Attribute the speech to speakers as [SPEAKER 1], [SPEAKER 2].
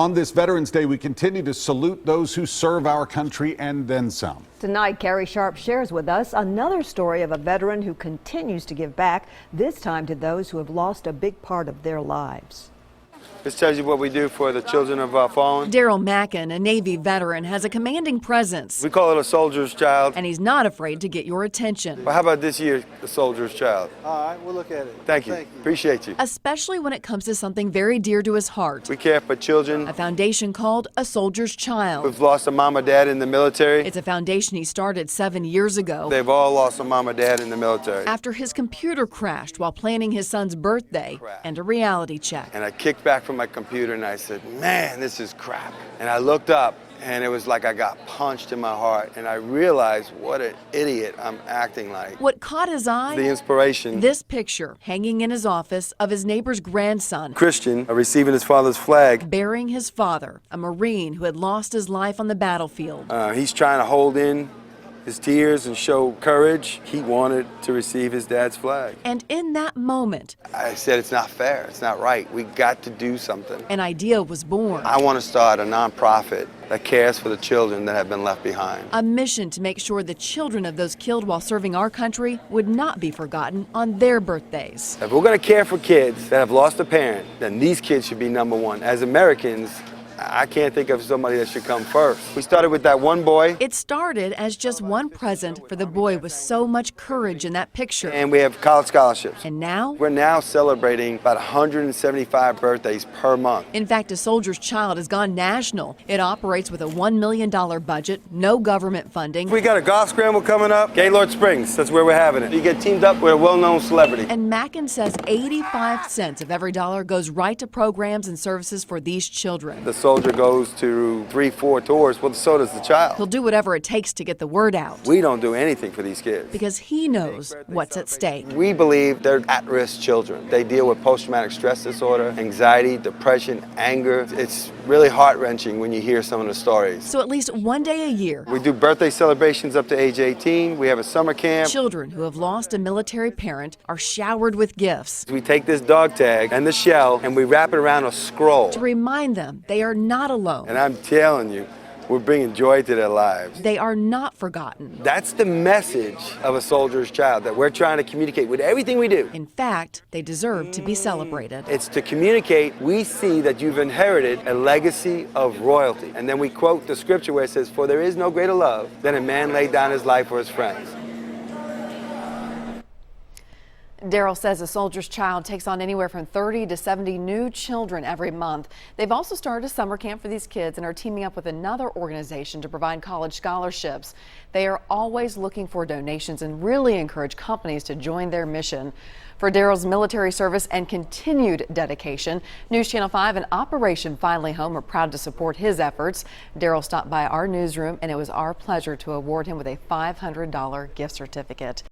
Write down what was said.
[SPEAKER 1] On this Veterans Day, we continue to salute those who serve our country and then some.
[SPEAKER 2] Tonight, Gary Sharp shares with us another story of a veteran who continues to give back, this time to those who have lost a big part of their lives.
[SPEAKER 3] This tells you what we do for the children of our fallen.
[SPEAKER 4] Daryl Mackin, a Navy veteran, has a commanding presence.
[SPEAKER 3] We call it a soldier's child.
[SPEAKER 4] And he's not afraid to get your attention.
[SPEAKER 3] Well, how about this year, the soldier's child?
[SPEAKER 5] All right, we'll look at it.
[SPEAKER 3] Thank you. Appreciate you.
[SPEAKER 4] Especially when it comes to something very dear to his heart.
[SPEAKER 3] We care for children.
[SPEAKER 4] A foundation called A Soldier's Child.
[SPEAKER 3] We've lost a mom or dad in the military.
[SPEAKER 4] It's a foundation he started 7 years ago.
[SPEAKER 3] They've all lost a mom or dad in the military.
[SPEAKER 4] After his computer crashed while planning his son's birthday and a reality check.
[SPEAKER 3] And I kicked back from my computer and I said, man, this is crap. And I looked up and it was like I got punched in my heart. And I realized what an idiot I'm acting like.
[SPEAKER 4] What caught his eye?
[SPEAKER 3] The inspiration.
[SPEAKER 4] This picture hanging in his office of his neighbor's grandson.
[SPEAKER 3] Christian receiving his father's flag.
[SPEAKER 4] Burying his father, a Marine who had lost his life on the battlefield.
[SPEAKER 3] He's trying to hold in his tears and show courage. He wanted to receive his dad's flag.
[SPEAKER 4] And in that moment,
[SPEAKER 3] I said, it's not fair, it's not right. We got to do something.
[SPEAKER 4] An idea was born.
[SPEAKER 3] I want to start a nonprofit that cares for the children that have been left behind.
[SPEAKER 4] A mission to make sure the children of those killed while serving our country would not be forgotten on their birthdays.
[SPEAKER 3] If we're going to care for kids that have lost a parent, then these kids should be number one. As Americans, I can't think of somebody that should come first. We started with that one boy.
[SPEAKER 4] It started as just one present for the boy with so much courage in that picture.
[SPEAKER 3] And we have college scholarships.
[SPEAKER 4] And now?
[SPEAKER 3] We're now celebrating about 175 birthdays per month.
[SPEAKER 4] In fact, A Soldier's Child has gone national. It operates with a $1 million budget, no government funding.
[SPEAKER 3] We got a golf scramble coming up. Gaylord Springs, that's where we're having it. You get teamed up with a well-known celebrity.
[SPEAKER 4] And Mackin says 85 cents of every dollar goes right to programs and services for these children.
[SPEAKER 3] The soldier goes to 3-4 tours, well, so does the child.
[SPEAKER 4] He'll do whatever it takes to get the word out.
[SPEAKER 3] We don't do anything for these kids.
[SPEAKER 4] Because he knows what's at stake.
[SPEAKER 3] We believe they're at-risk children. They deal with post-traumatic stress disorder, anxiety, depression, anger. It's really heart-wrenching when you hear some of the stories.
[SPEAKER 4] So at least one day a year,
[SPEAKER 3] we do birthday celebrations up to age 18. We have a summer camp.
[SPEAKER 4] Children who have lost a military parent are showered with gifts.
[SPEAKER 3] We take this dog tag and the shell and we wrap it around a scroll
[SPEAKER 4] to remind them they are not alone.
[SPEAKER 3] And I'm telling you, we're bringing joy to their lives.
[SPEAKER 4] They are not forgotten.
[SPEAKER 3] That's the message of A Soldier's Child that we're trying to communicate with everything we do.
[SPEAKER 4] In fact, they deserve to be celebrated.
[SPEAKER 3] It's to communicate, we see that you've inherited a legacy of royalty. And then we quote the scripture where it says, for there is no greater love than a man laid down his life for his friends.
[SPEAKER 6] Daryl says A Soldier's Child takes on anywhere from 30 to 70 new children every month. They've also started a summer camp for these kids and are teaming up with another organization to provide college scholarships. They are always looking for donations and really encourage companies to join their mission. For Daryl's military service and continued dedication, News Channel 5 and Operation Finally Home are proud to support his efforts. Daryl stopped by our newsroom and it was our pleasure to award him with a $500 gift certificate.